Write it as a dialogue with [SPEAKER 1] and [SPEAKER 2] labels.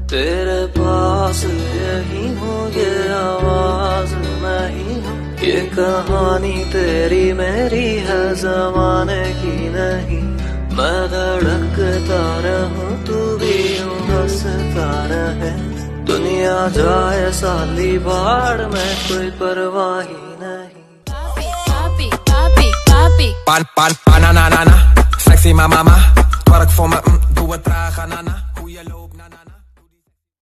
[SPEAKER 1] तेरे पास यही हूँ, ये आवाज मैं ही हूँ। ये कहानी तेरी मेरी है, जमाने की नहीं। मैं धड़कता रहूं, तू भी यूं हंसता रहे। दुनिया जाए साली बाढ़ में, कोई परवाह ही नहीं।
[SPEAKER 2] Banana, sexy mama, twerk voor me, doe het traag, nana. Hoe je loopt, na.